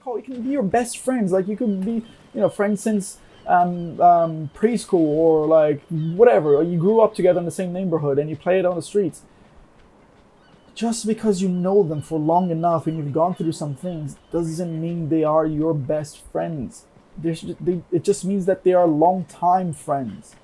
call, it can be your best friends. Like you could be, friends since preschool or like whatever. Or you grew up together in the same neighborhood and you play it on the streets. Just because you know them for long enough and you've gone through some things doesn't mean they are your best friends. It just means that they are long-time friends.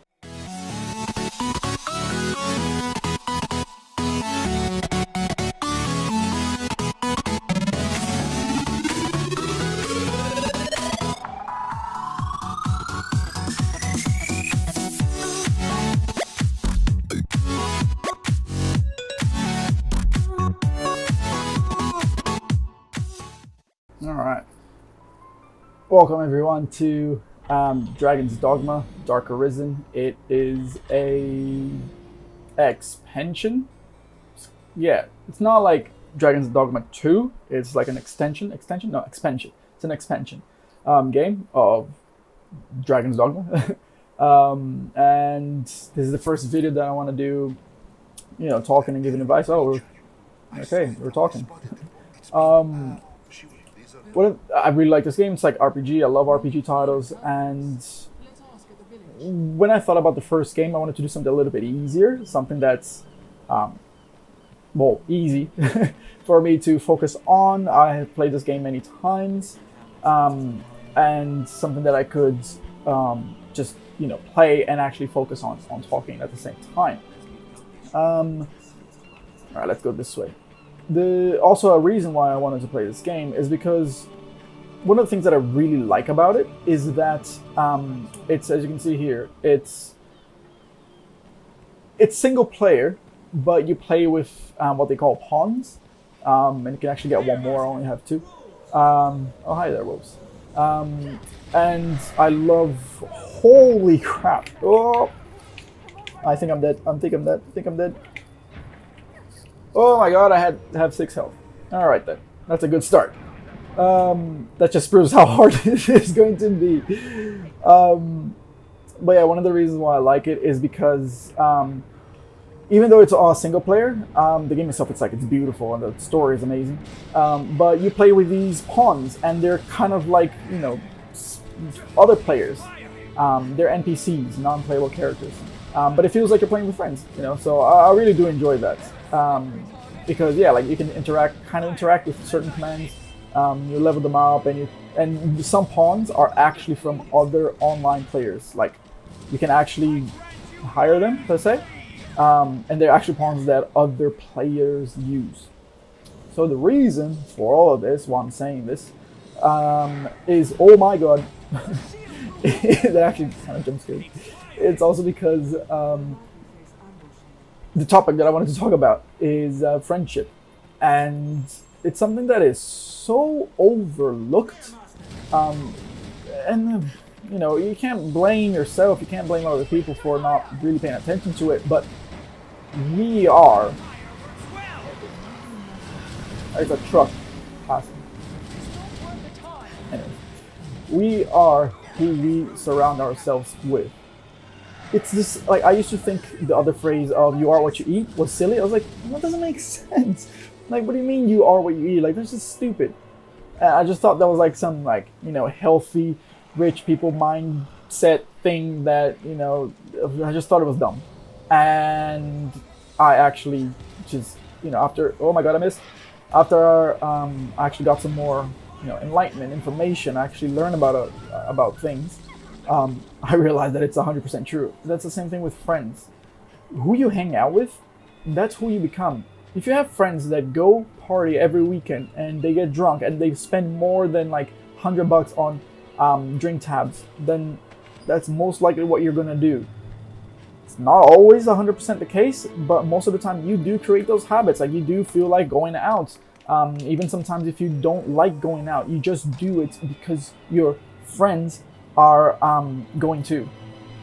Alright. Welcome everyone to Dragon's Dogma, Dark Arisen. It is a expansion. Yeah, it's not like Dragon's Dogma 2. It's like an expansion. It's an expansion game of Dragon's Dogma. And this is the first video that I want to do, talking and giving advice. Oh, we're talking. I really like this game. It's like RPG. I love RPG titles. And when I thought about the first game, I wanted to do something a little bit easier, something that's, easy for me to focus on. I have played this game many times, and something that I could just play and actually focus on talking at the same time. All right, let's go this way. Also a reason why I wanted to play this game is because one of the things that I really like about it is that it's, as you can see here, it's single player, but you play with what they call pawns, and you can actually get one more. I only have two. Oh, hi there, Wolves. And I love. Holy crap! Oh, I think I'm dead. I think I'm dead. Oh my god, I have 6 health. Alright then, that's a good start. That just proves how hard it is going to be. But yeah, one of the reasons why I like it is because even though it's all single player, the game itself, it's beautiful and the story is amazing. But you play with these pawns and they're kind of like, other players. They're NPCs, non-playable characters. But it feels like you're playing with friends, so I really do enjoy that. Because yeah, like you can interact with certain commands. You level them up, and some pawns are actually from other online players. Like you can actually hire them per se, and they're actually pawns that other players use. So the reason for all of this, why I'm saying this, is, oh my god, that actually kind of jump scared. It's also because the topic that I wanted to talk about is friendship, and it's something that is so overlooked, and you can't blame yourself, you can't blame other people for not really paying attention to it, but we are, there's a truck passing. Anyways, we are who we surround ourselves with. It's this, like, I used to think the other phrase of "you are what you eat" was silly. I was like, that doesn't make sense. Like, what do you mean you are what you eat? Like, that's just stupid. I just thought that was like some, like, healthy, rich people mindset thing that, I just thought it was dumb. And I actually just, after, oh my god, I missed. After I actually got some more, enlightenment, information, I actually learned about things. I realized that it's 100% true. That's the same thing with friends. Who you hang out with, that's who you become. If you have friends that go party every weekend and they get drunk and they spend more than like $100 on drink tabs, then that's most likely what you're gonna do. It's not always 100% the case, but most of the time you do create those habits. Like, you do feel like going out. Even sometimes if you don't like going out, you just do it because your friends are going to.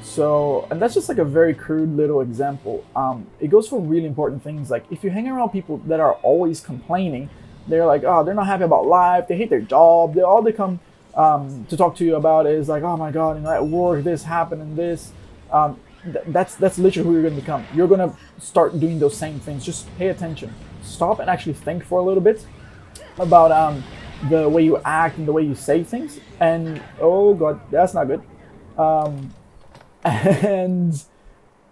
So, and that's just like a very crude little example. It goes for really important things. Like, if you hang around people that are always complaining, they're like, oh, they're not happy about life, they hate their job, all they come to talk to you about is like, oh my god, at work this happened and this. That's literally who you're going to become. You're going to start doing those same things. Just pay attention. Stop and actually think for a little bit about the way you act and the way you say things. And oh god, that's not good. And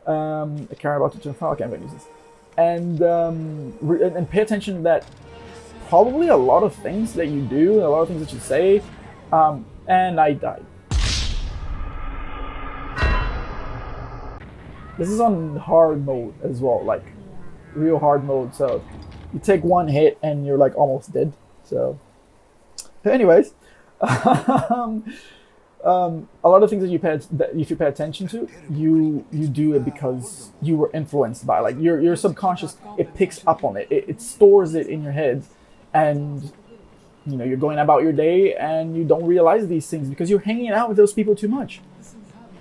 I care about to turn. Okay, I'm gonna use this. And pay attention that probably a lot of things that you do, a lot of things that you say, and I died. This is on hard mode as well, like real hard mode. So you take one hit and you're like almost dead. So, anyways, a lot of things that if you pay attention to, you do it because you were influenced by, like your subconscious. It picks up on it. It stores it in your head, and you're going about your day and you don't realize these things because you're hanging out with those people too much.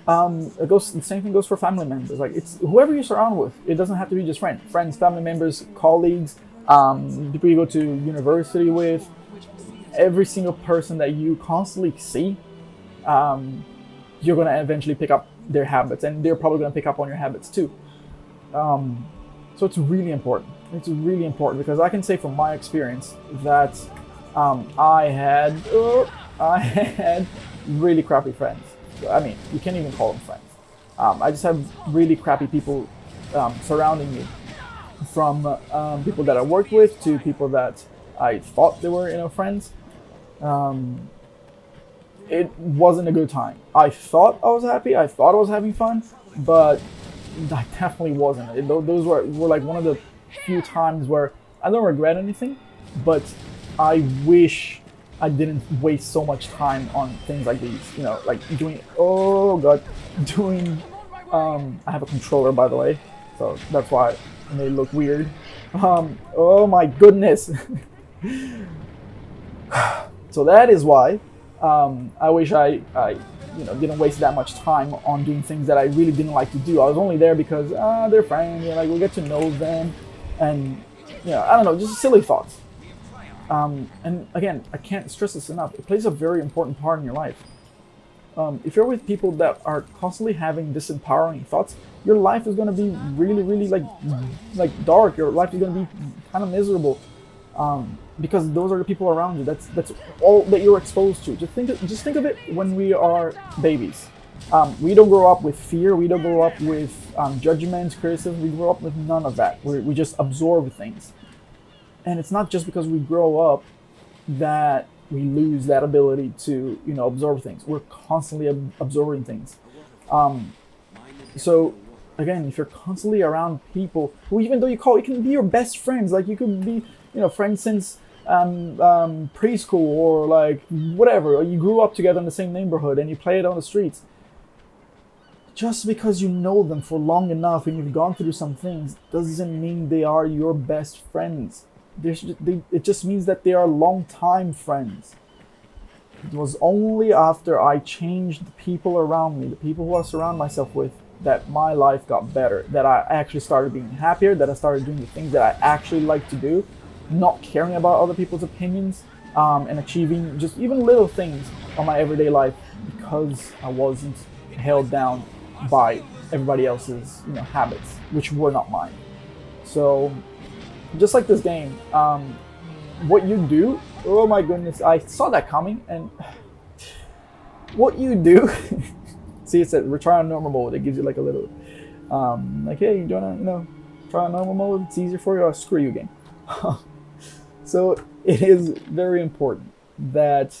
The same thing goes for family members. Like, it's whoever you surround with. It doesn't have to be just friends, family members, colleagues, people you go to university with. Every single person that you constantly see, you're going to eventually pick up their habits, and they're probably going to pick up on your habits too. So it's really important. It's really important because I can say from my experience that I had really crappy friends. I mean, you can't even call them friends. I just have really crappy people surrounding me, from people that I worked with to people that I thought they were, friends. It wasn't a good time. I thought I was happy. I thought I was having fun, but I definitely wasn't. Those were like one of the few times where I don't regret anything, but I wish I didn't waste so much time on things like these, like doing, I have a controller, by the way, so that's why it may look weird. Oh my goodness. So that is why I wish I didn't waste that much time on doing things that I really didn't like to do. I was only there because they're friends, like we'll get to know them, and I don't know, just silly thoughts. And again, I can't stress this enough. It plays a very important part in your life. If you're with people that are constantly having disempowering thoughts, your life is going to be really, really like dark. Your life is going to be kind of miserable, because those are the people around you. That's all that you're exposed to. Just think of it when we are babies. We don't grow up with fear. We don't grow up with judgments, criticism. We grow up with none of that. We just absorb things. And it's not just because we grow up that we lose that ability to, absorb things. We're constantly absorbing things. So again, if you're constantly around people who, even though it can be your best friends, like you could be, friends since preschool or like whatever, or you grew up together in the same neighborhood and you play it on the streets. Just because you know them for long enough and you've gone through some things doesn't mean they are your best friends. It just means that they are long-time friends. It was only after I changed the people around me, the people who I surround myself with, that my life got better, that I actually started being happier, that I started doing the things that I actually like to do, not caring about other people's opinions, and achieving just even little things on my everyday life because I wasn't held down by everybody else's habits, which were not mine. So just like this game, what you do, oh my goodness, I saw that coming, and what you do, see, it said retry on normal mode. It gives you like a little, like, hey, you wanna, try on normal mode? It's easier for you. Oh, screw you, game. So it is very important that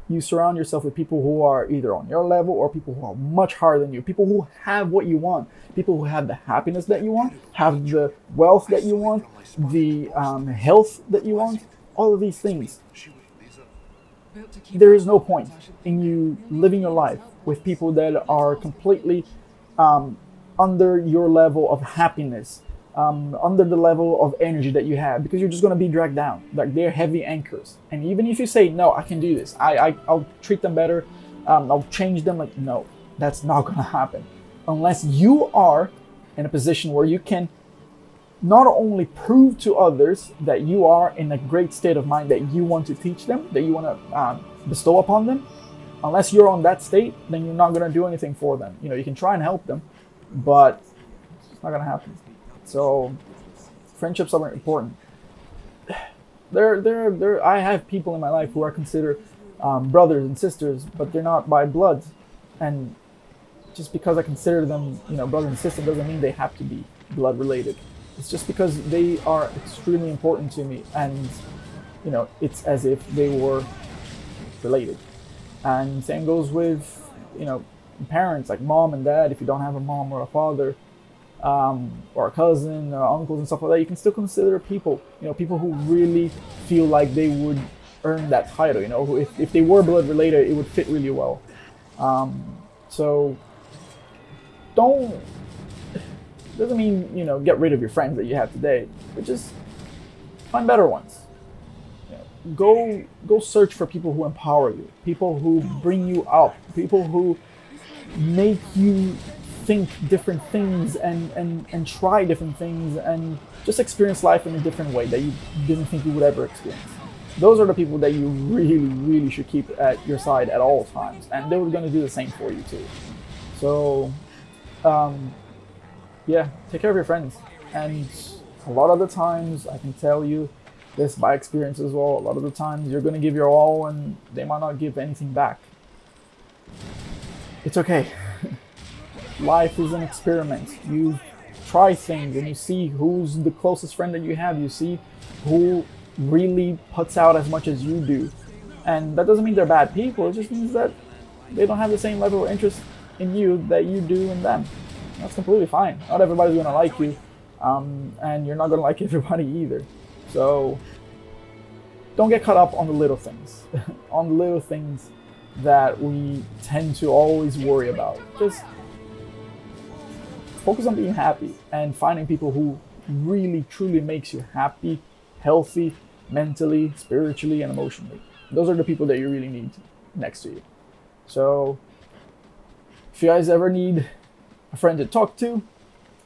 you surround yourself with people who are either on your level or people who are much higher than you, people who have what you want, people who have the happiness that you want, have the wealth that you want, the health that you want, all of these things. There is no point in you living your life with people that are completely under your level of happiness, under the level of energy that you have, because you're just going to be dragged down. Like, they're heavy anchors. And even if you say, no, I can do this, I'll treat them better, I'll change them, like, no, that's not going to happen. Unless you are in a position where you can not only prove to others that you are in a great state of mind, that you want to teach them, that you want to bestow upon them. Unless you're on that state, then you're not going to do anything for them. You can try and help them, but it's not going to happen. So friendships are important. I have people in my life who are considered brothers and sisters, but they're not by blood. And just because I consider them, brothers and sisters, doesn't mean they have to be blood related. It's just because they are extremely important to me, and it's as if they were related. And same goes with parents, like mom and dad. If you don't have a mom or a father, or a cousin or uncles and stuff like that, you can still consider people, people who really feel like they would earn that title, who if they were blood related, it would fit really well. So don't, doesn't mean, get rid of your friends that you have today, but just find better ones. Go search for people who empower you, people who bring you up, people who make you think different things and try different things and just experience life in a different way that you didn't think you would ever experience. Those are the people that you really, really should keep at your side at all times, and they're going to do the same for you too. So, yeah, take care of your friends. And a lot of the times, I can tell you this by experience as well, a lot of the times you're going to give your all and they might not give anything back. It's okay. Life is an experiment. You try things and you see who's the closest friend that you have. You see who really puts out as much as you do. And that doesn't mean they're bad people. It just means that they don't have the same level of interest in you that you do in them. That's completely fine. Not everybody's going to like you. And you're not going to like everybody either. So don't get caught up on the little things. On the little things that we tend to always worry about. Just focus on being happy and finding people who really truly makes you happy, healthy, mentally, spiritually, and emotionally. Those are the people that you really need next to you. So if you guys ever need a friend to talk to,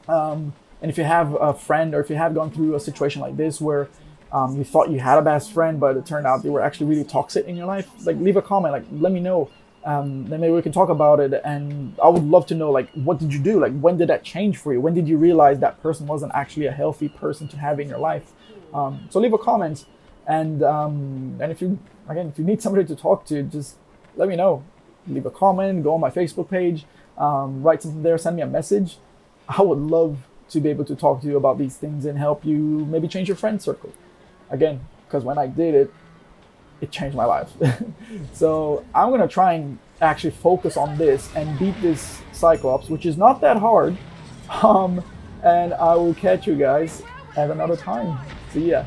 and if you have a friend, or if you have gone through a situation like this where you thought you had a best friend, but it turned out they were actually really toxic in your life, like leave a comment, like let me know. Then maybe we can talk about it, and I would love to know, like, what did you do? Like, when did that change for you? When did you realize that person wasn't actually a healthy person to have in your life? So leave a comment, and if you need somebody to talk to, just let me know. Leave a comment, go on my Facebook page, write something there, send me a message. I would love to be able to talk to you about these things and help you maybe change your friend circle. Again, because when I did it, it changed my life. So I'm going to try and actually focus on this and beat this Cyclops, which is not that hard. And I will catch you guys at another time. See ya.